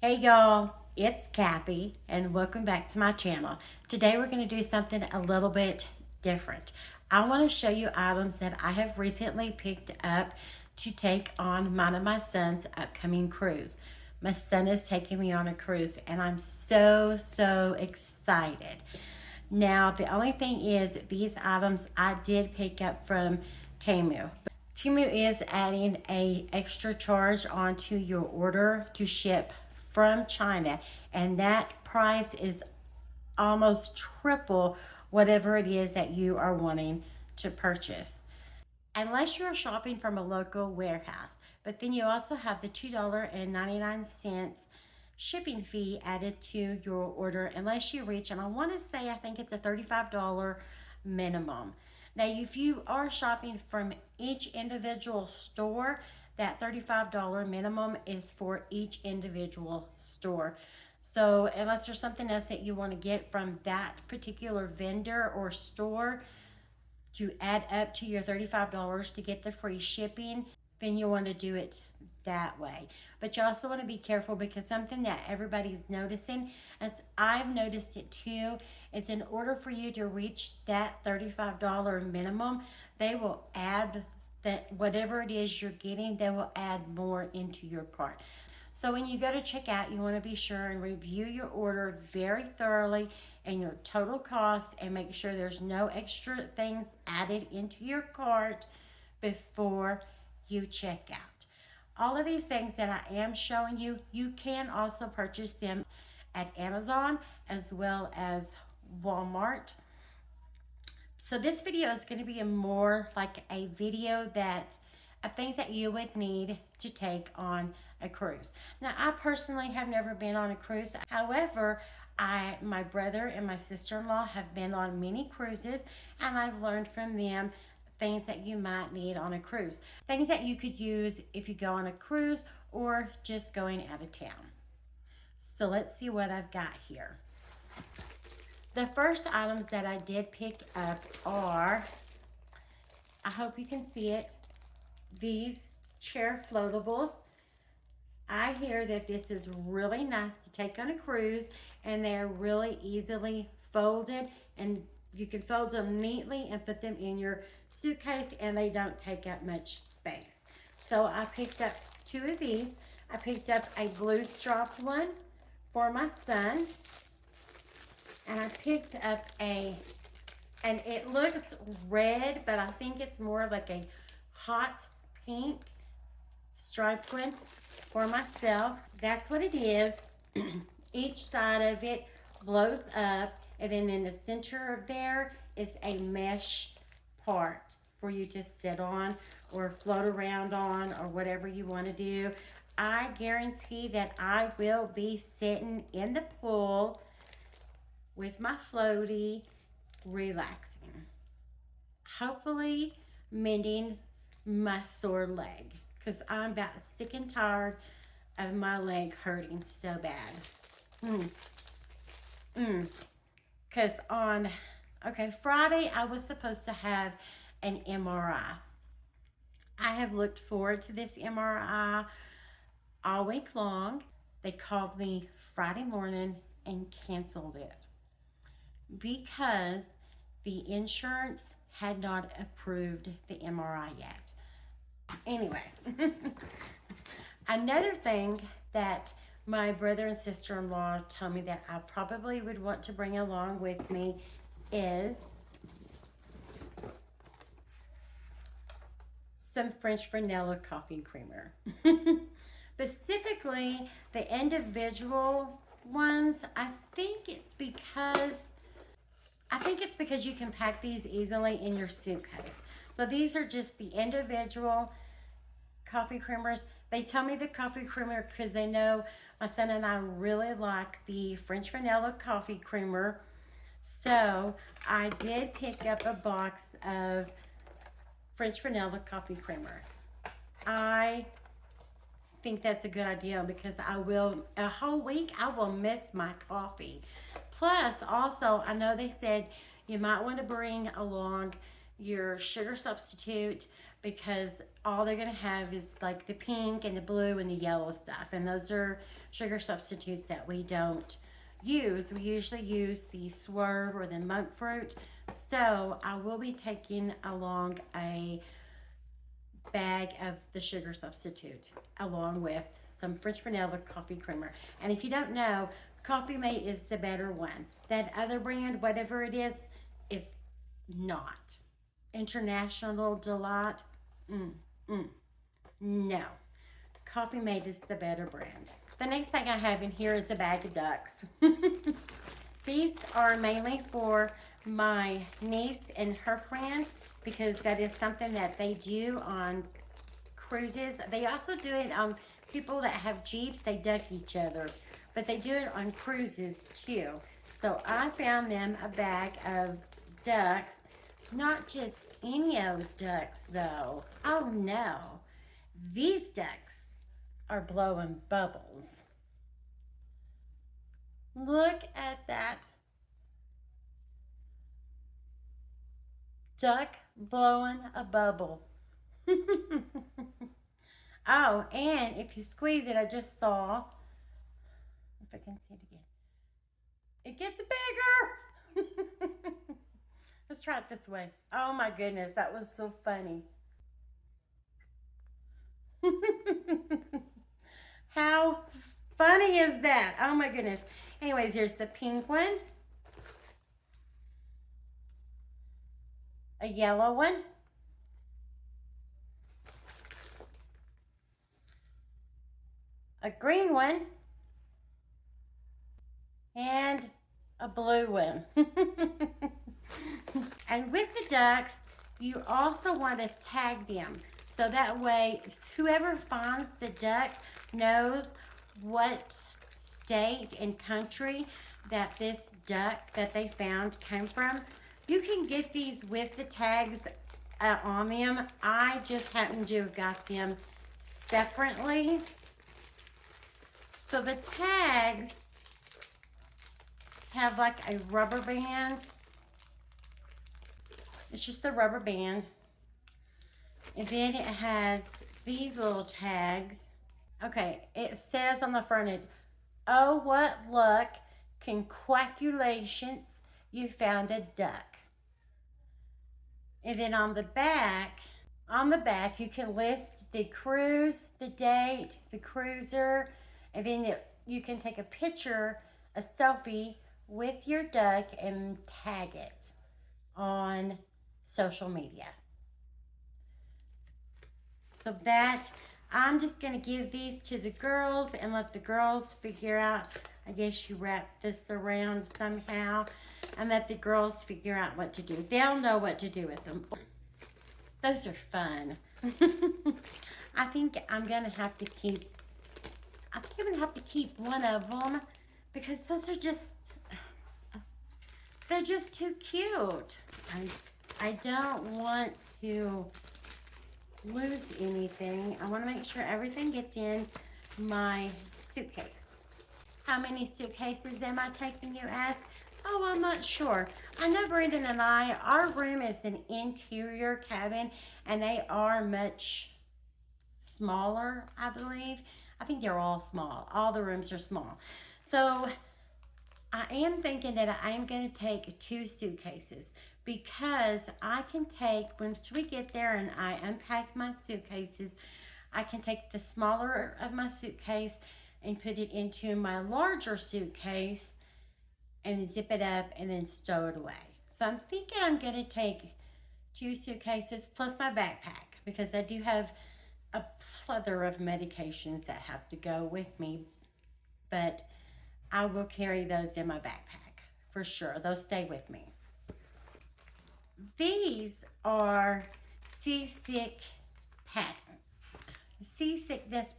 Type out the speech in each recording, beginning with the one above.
Hey y'all, it's Cathy and welcome back to my channel. Today we're going to do something a little bit different. I want to show you items that I have recently picked up to take on mine and my son's upcoming cruise. My son is taking me on a cruise and I'm so excited. Now the only thing is these items I did pick up from Temu. Temu is adding a extra charge onto your order to ship from China, and that price is almost triple whatever it is that you are wanting to purchase. Unless you're shopping from a local warehouse. But then you also have the $2.99 shipping fee added to your order unless you reach, and I want to say I think it's a $35 minimum. Now, if you are shopping from each individual store, that $35 minimum is for each individual store. So, unless there's something else that you want to get from that particular vendor or store to add up to your $35 to get the free shipping, then you want to do it that way. But you also want to be careful because something that everybody's noticing, as I've noticed it too, is in order for you to reach that $35 minimum, they will add that whatever it is you're getting, they will add more into your cart. So when you go to check out, you want to be sure and review your order very thoroughly and your total cost and make sure there's no extra things added into your cart before you check out. All of these things that I am showing you, you can also purchase them at Amazon as well as Walmart. So this video is going to be more like a video that of things that you would need to take on a cruise. Now, I personally have never been on a cruise. However, my brother and my sister-in-law have been on many cruises, and I've learned from them things that you might need on a cruise. Things that you could use if you go on a cruise or just going out of town. So let's see what I've got here. The first items that I did pick up are, I hope you can see it, these chair floatables. I hear that this is really nice to take on a cruise, and they're really easily folded, and you can fold them neatly and put them in your suitcase, and they don't take up much space. So I picked up two of these. I picked up a blue striped one for my son, and I picked up and it looks red, but I think it's more like a hot pink striped one for myself. That's what it is. Each side of it blows up, and then in the center of there is a mesh part for you to sit on or float around on or whatever you want to do. I guarantee that I will be sitting in the pool with my floaty, relaxing. Hopefully mending my sore leg, because I'm about sick and tired of my leg hurting so bad. Because on, Friday I was supposed to have an MRI. I have looked forward to this MRI all week long. They called me Friday morning and canceled it because the insurance had not approved the MRI yet. Anyway, another thing that my brother and sister-in-law told me that I probably would want to bring along with me is some French vanilla coffee creamer. Specifically, the individual ones, I think it's because you can pack these easily in your suitcase. So these are just the individual coffee creamers. They tell me the coffee creamer because they know my son and I really like the French vanilla coffee creamer. So I did pick up a box of French vanilla coffee creamer. I think that's a good idea because a whole week I will miss my coffee. Plus, also, I know they said you might want to bring along your sugar substitute, because all they're going to have is like the pink and the blue and the yellow stuff. And those are sugar substitutes that we don't use. We usually use the Swerve or the Monkfruit. So I will be taking along a bag of the sugar substitute along with some French vanilla coffee creamer. And if you don't know, Coffee Mate is the better one. That other brand, whatever it is, it's not. International Delight, no. Coffee Mate is the better brand. The next thing I have in here is a bag of ducks. These are mainly for my niece and her friend, because that is something that they do on cruises. They also do it on people that have Jeeps. They duck each other, but they do it on cruises too. So I found them a bag of ducks. Not just any old ducks though. Oh no. These ducks are blowing bubbles. Look at that. Duck blowing a bubble. Oh, and if you squeeze it, I just saw, if I can see it again, it gets bigger. Let's try it this way. Oh my goodness, that was so funny. How funny is that? Oh my goodness. Anyways, here's the pink one, a yellow one, a green one, and a blue one. And with the ducks, you also want to tag them. So that way, whoever finds the duck knows what state and country that this duck that they found came from. You can get these with the tags on them. I just happen to have got them separately. So the tags have like a rubber band. It's just a rubber band. And then it has these little tags. Okay, it says on the front end, "Oh, what luck, congratulations, you found a duck." And then on the back, you can list the cruise, the date, the cruiser, and then you can take a picture, a selfie with your duck and tag it on social media. So that, I'm just going to give these to the girls and let the girls figure out. I guess you wrap this around somehow and let the girls figure out what to do. They'll know what to do with them. Those are fun. I think I'm going to have to keep one of them, because those are just, they're just too cute. I don't want to lose anything. I want to make sure everything gets in my suitcase. How many suitcases am I taking, you ask? Oh, I'm not sure. I know Brendan and I, our room is an interior cabin, and they are much smaller, I believe. I think they're all small. All the rooms are small. So I am thinking that I am going to take 2 suitcases, because I can take, once we get there and I unpack my suitcases, I can take the smaller of my suitcase and put it into my larger suitcase and zip it up and then stow it away. So I'm thinking I'm going to take 2 suitcases plus my backpack, because I do have a plethora of medications that have to go with me, but I will carry those in my backpack for sure. Those stay with me. These are seasickness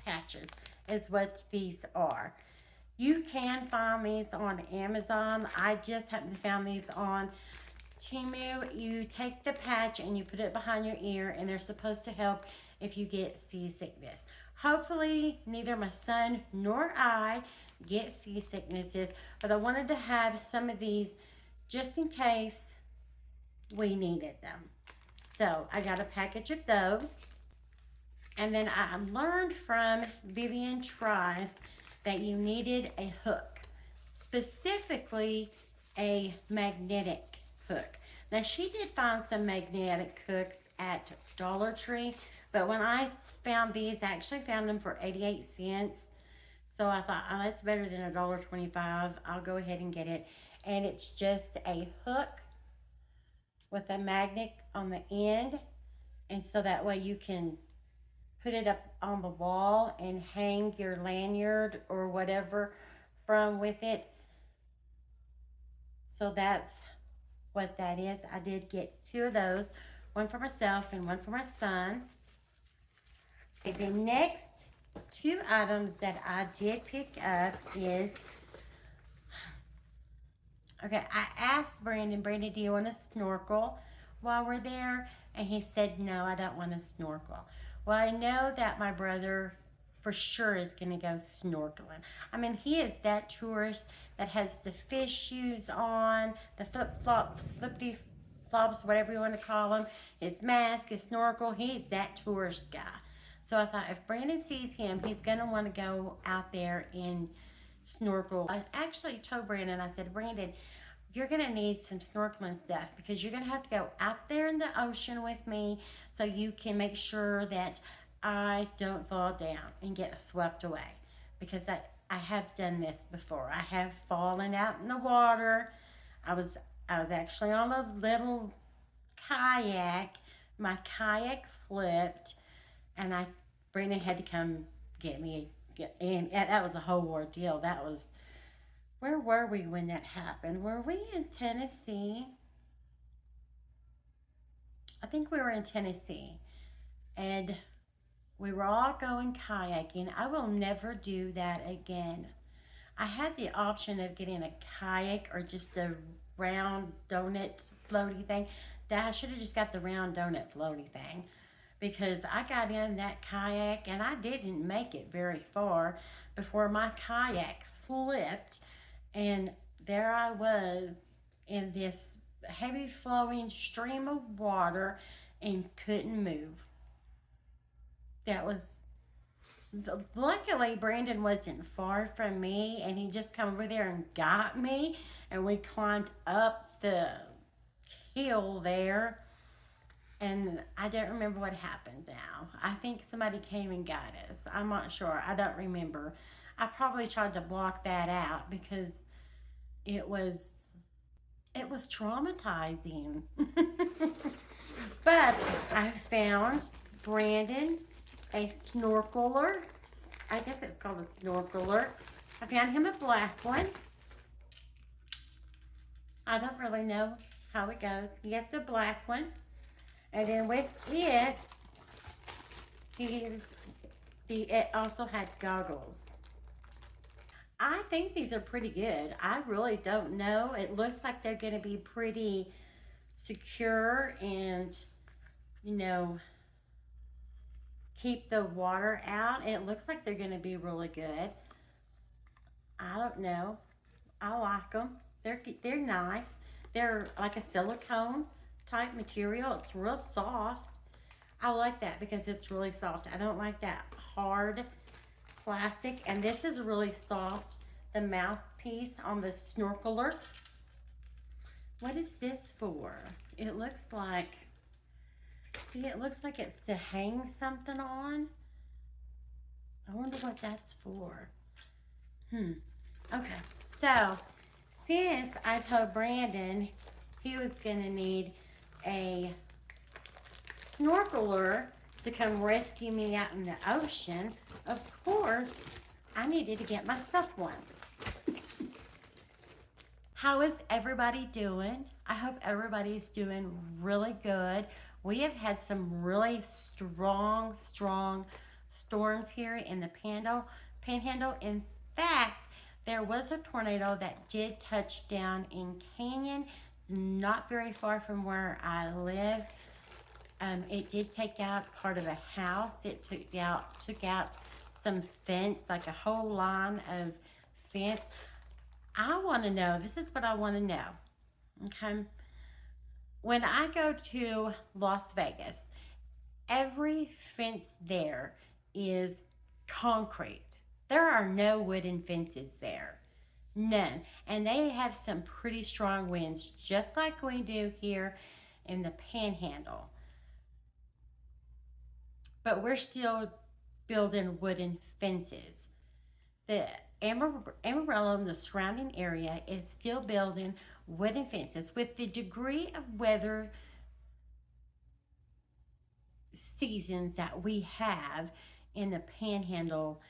patches is what these are. You can find these on Amazon. I just happened to find these on Temu. You take the patch and you put it behind your ear, and they're supposed to help if you get seasickness. Hopefully neither my son nor I get seasicknesses, but I wanted to have some of these just in case we needed them. So I got a package of those. And then I learned from Vivian Tries that you needed a hook, specifically a magnetic hook. Now she did find some magnetic hooks at Dollar Tree, but when I found these, I actually found them for 88 cents. So I thought, oh, that's better than $1.25. I'll go ahead and get it. And it's just a hook with a magnet on the end. And so that way you can put it up on the wall and hang your lanyard or whatever from with it. So that's what that is. I did get 2 of those, one for myself and one for my son. Okay, the next 2 items that I did pick up is, okay, I asked Brandon, do you want to snorkel while we're there? And he said, no, I don't want to snorkel. Well, I know that my brother for sure is going to go snorkeling. I mean, he is that tourist that has the fish shoes on, the flip-flops, flippity-flops, whatever you want to call them, his mask, his snorkel. He's that tourist guy. So I thought if Brandon sees him, he's going to want to go out there and snorkel. I actually told Brandon, I said, Brandon, you're going to need some snorkeling stuff because you're going to have to go out there in the ocean with me so you can make sure that I don't fall down and get swept away, because I have done this before. I have fallen out in the water. I was actually on a little kayak. My kayak flipped and Brandon had to come get me. And that was a whole ordeal. That was, where were we when that happened? Were we in Tennessee? I think we were in Tennessee. And we were all going kayaking. I will never do that again. I had the option of getting a kayak or just a round donut floaty thing. I should have just got the round donut floaty thing, because I got in that kayak and I didn't make it very far before my kayak flipped, and there I was in this heavy flowing stream of water and couldn't move. That was, luckily Brandon wasn't far from me and he just come over there and got me, and we climbed up the hill there. And I don't remember what happened now. I think somebody came and got us. I'm not sure. I don't remember. I probably tried to block that out because it was traumatizing. But I found Brandon a snorkeler. I guess it's called a snorkeler. I found him a black one. I don't really know how it goes. He gets a black one. And then with it, it also had goggles. I think these are pretty good. I really don't know. It looks like they're going to be pretty secure and, you know, keep the water out. It looks like they're going to be really good. I don't know. I like them. They're nice. They're like a silicone type material. It's real soft. I like that because it's really soft. I don't like that hard plastic. And this is really soft, the mouthpiece on the snorkeler. What is this for? It looks like, see, it looks like it's to hang something on. I wonder what that's for. Okay, so since I told Brandon he was going to need a snorkeler to come rescue me out in the ocean, of course, I needed to get myself one. How is everybody doing? I hope everybody's doing really good. We have had some really strong storms here in the Panhandle. In fact, there was a tornado that did touch down in Canyon, not very far from where I live. It did take out part of a house. It took out some fence, like a whole line of fence. I want to know, this is what I want to know, okay? When I go to Las Vegas, every fence there is concrete. There are no wooden fences there. None. And they have some pretty strong winds, just like we do here in the Panhandle. But we're still building wooden fences. The Amarillo and the surrounding area is still building wooden fences. With the degree of weather seasons that we have in the Panhandle,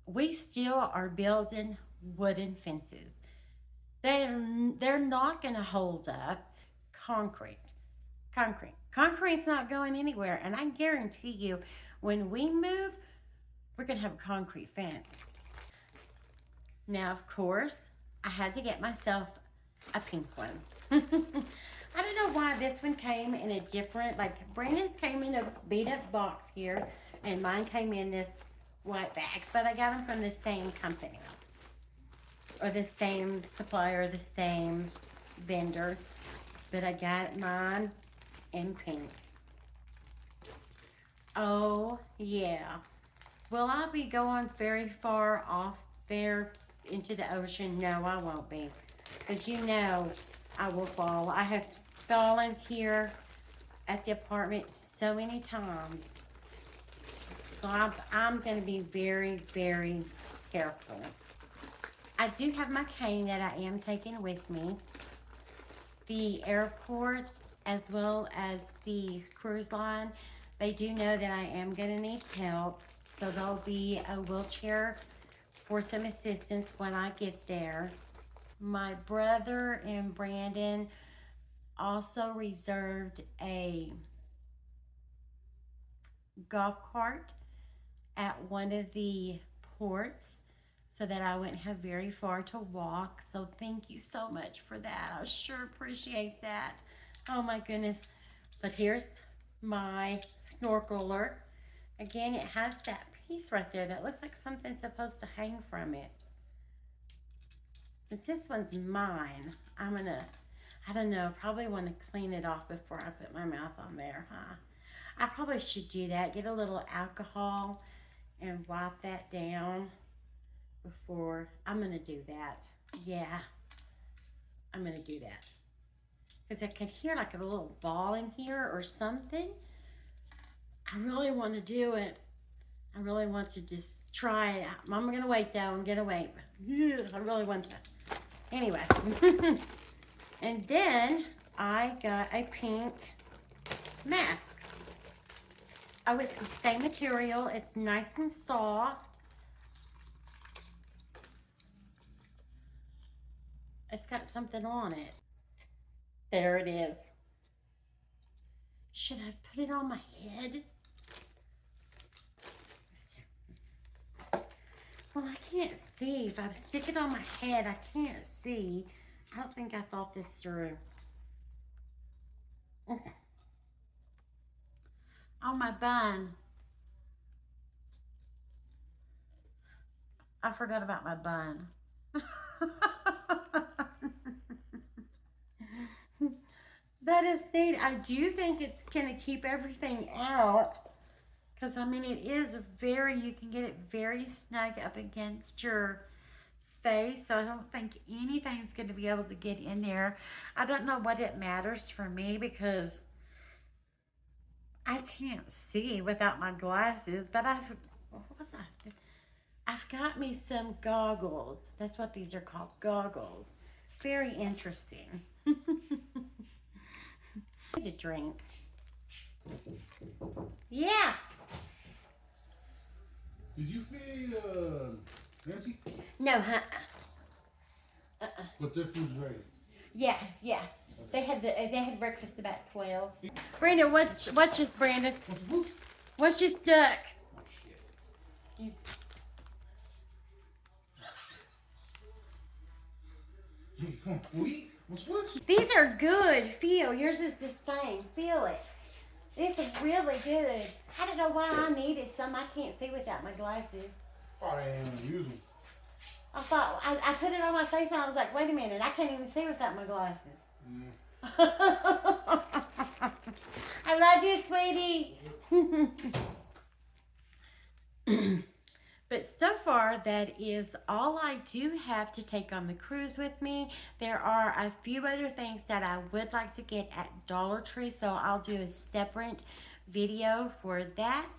we still are building wooden fences. They're not going to hold up concrete. Concrete's not going anywhere, and I guarantee you, when we move, we're going to have a concrete fence. Now, of course, I had to get myself a pink one. I don't know why this one came in a different, like Brandon's came in a beat up box here, and mine came in this white bag, but I got them from the same company, or the same supplier, or the same vendor, but I got mine in pink. Oh, yeah. Will I be going very far off there into the ocean? No, I won't be. Because you know I will fall. I have fallen here at the apartment so many times. So I'm going to be very, very careful. I do have my cane that I am taking with me. The airports as well as the cruise line, they do know that I am going to need help. So there'll be a wheelchair for some assistance when I get there. My brother and Brandon also reserved a golf cart at one of the ports so that I wouldn't have very far to walk. So thank you so much for that. I sure appreciate that. Oh my goodness. But here's my snorkeler. Again, it has that piece right there that looks like something's supposed to hang from it. Since this one's mine, I'm gonna, I don't know, probably want to clean it off before I put my mouth on there, huh? I probably should do that. Get a little alcohol and wipe that down before. I'm gonna do that. Yeah, I'm gonna do that. Because I can hear like a little ball in here or something. I really want to do it. I really want to just try it out. I'm gonna wait though. I'm gonna wait. I really want to. Anyway. And then I got a pink mask. Oh, it's the same material. It's nice and soft. It's got something on it. There it is. Should I put it on my head? Well, I can't see. If I stick it on my head, I can't see. I don't think I thought this through. On my bun. I forgot about my bun. That is neat. I do think it's going to keep everything out. Because, I mean, it is very, you can get it very snug up against your face. So I don't think anything's going to be able to get in there. I don't know what it matters for me because I can't see without my glasses. But I've got me some goggles. That's what these are called, goggles. Very interesting. Need a drink. Yeah. Did you feed Nancy? No, huh? But their food's ready. Yeah. They had breakfast about 12. Brandon, what's this, Brandon? What's this duck? Oh shit. Hey, come on, we'll eat. What's what? These are good. Feel. Yours is the same. Feel it. It's really good. I don't know why I needed some. I can't see without my glasses. Thought I ain't gonna use them. I thought I put it on my face and I was like, wait a minute, I can't even see without my glasses. I love you, sweetie. But so far, that is all I do have to take on the cruise with me. There are a few other things that I would like to get at Dollar Tree, so I'll do a separate video for that.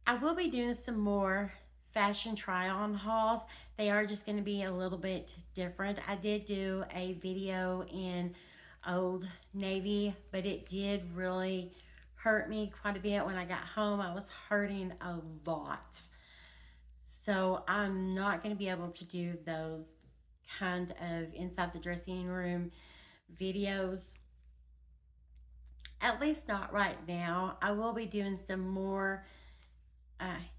I will be doing some more fashion try-on hauls. They are just going to be a little bit different. I did do a video in Old Navy, but it did really hurt me quite a bit when I got home. I was hurting a lot. So I'm not going to be able to do those kind of inside the dressing room videos, at least not right now. I will be doing some more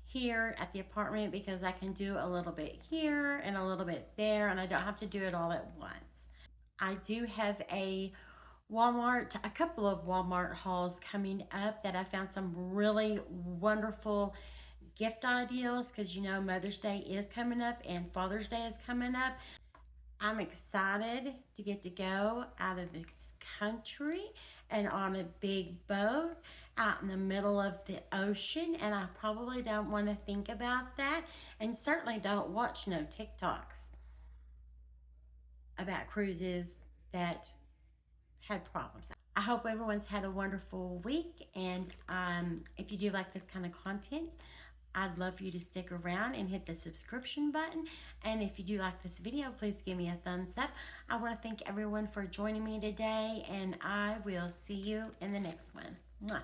here at the apartment because I can do a little bit here and a little bit there, and I don't have to do it all at once. I do have a couple of Walmart hauls coming up that I found some really wonderful gift ideas because you know Mother's Day is coming up and Father's Day is coming up. I'm excited to get to go out of this country and on a big boat out in the middle of the ocean, and I probably don't want to think about that, and certainly don't watch no TikToks about cruises that had problems. I hope everyone's had a wonderful week, and if you do like this kind of content, I'd love for you to stick around and hit the subscription button. And if you do like this video, please give me a thumbs up. I want to thank everyone for joining me today, and I will see you in the next one. Mwah.